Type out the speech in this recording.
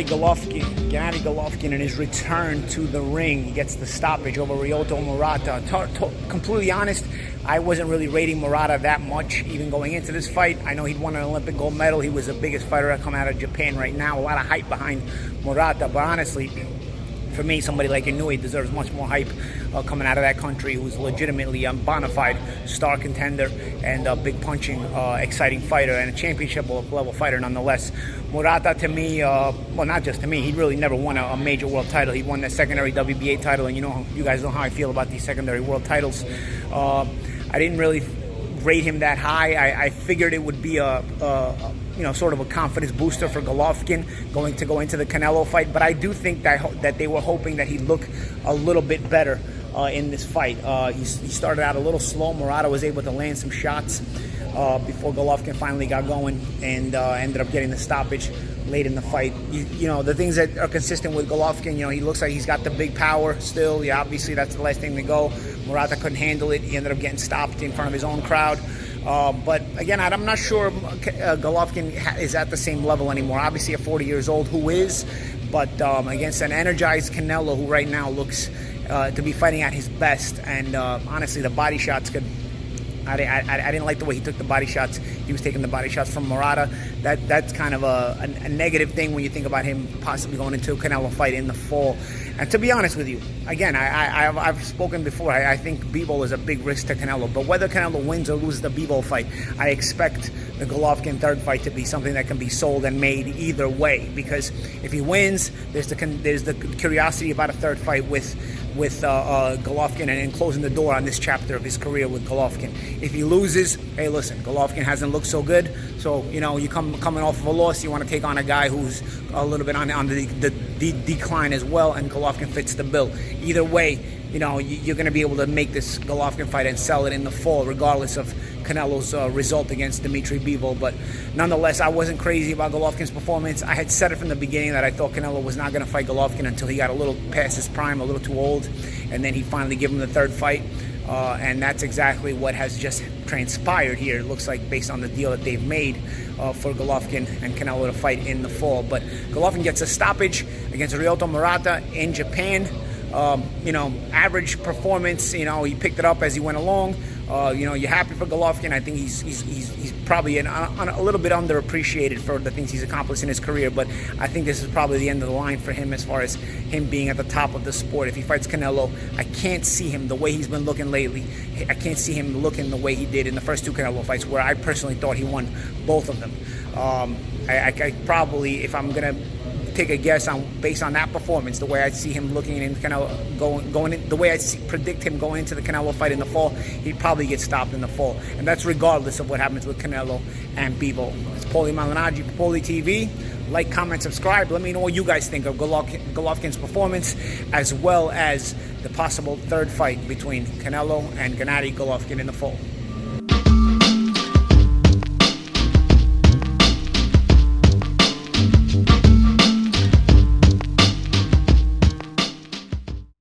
Gennady Golovkin in his return to the ring. He gets the stoppage over Ryota Murata. Completely honest, I wasn't really rating Murata that much even going into this fight. I know he'd won an Olympic gold medal. He was the biggest fighter to come out of Japan right now. A lot of hype behind Murata, but honestly, for me, somebody like Haney deserves much more hype coming out of that country, who's legitimately a bona fide star contender and a big punching, exciting fighter and a championship level fighter nonetheless. Murata, to me, well, not just to me, he really never won a major world title. He won the secondary WBA title, and you guys know how I feel about these secondary world titles. I didn't really rate him that high. I figured it would be sort of a confidence booster for Golovkin go into the Canelo fight, but I do think that they were hoping that he'd look a little bit better in this fight. He started out a little slow. Murata was able to land some shots before Golovkin finally got going and ended up getting the stoppage late in the fight. The things that are consistent with Golovkin, he looks like he's got the big power still. Yeah, obviously that's the last thing to go. Murata couldn't handle it. He ended up getting stopped in front of his own crowd. But again, I'm not sure Golovkin is at the same level anymore. Obviously at 40 years old, who is, but against an energized Canelo who right now looks to be fighting at his best. And honestly, the body shots could... I didn't like the way he took the body shots. He was taking the body shots from Murata. That's kind of a negative thing when you think about him possibly going into a Canelo fight in the fall. And to be honest with you, again, I've spoken before. I think Bivol is a big risk to Canelo. But whether Canelo wins or loses the Bivol fight, I expect the Golovkin third fight to be something that can be sold and made either way. Because if he wins, there's the curiosity about a third fight with Golovkin and closing the door on this chapter of his career with Golovkin. If he loses, hey, listen, Golovkin hasn't looked so good. So, you coming off of a loss, you want to take on a guy who's a little bit on the decline as well, and Golovkin fits the bill. Either way, you're going to be able to make this Golovkin fight and sell it in the fall, regardless of Canelo's result against Dimitri Bivol. But nonetheless, I wasn't crazy about Golovkin's performance. I had said it from the beginning that I thought Canelo was not going to fight Golovkin until he got a little past his prime, a little too old, and then he finally gave him the third fight. And that's exactly what has just transpired here. It looks like based on the deal that they've made for Golovkin and Canelo to fight in the fall. But Golovkin gets a stoppage against Ryota Murata in Japan. Average performance. He picked it up as he went along. You're happy for Golovkin. I think he's probably a little bit underappreciated for the things he's accomplished in his career, but I think this is probably the end of the line for him as far as him being at the top of the sport. If he fights Canelo, I can't see him the way he's been looking lately. I can't see him looking the way he did in the first two Canelo fights, where I personally thought he won both of them. I probably, if I'm gonna take a guess based on that performance, the way I see him looking in Canelo going in, the way I predict him going into the Canelo fight in the fall, he'd probably get stopped in the fall, and that's regardless of what happens with Canelo and Bivol. It's Paulie Malignaggi, Paulie TV. Like, comment, subscribe. Let me know what you guys think of Golovkin's performance, as well as the possible third fight between Canelo and Gennady Golovkin in the fall.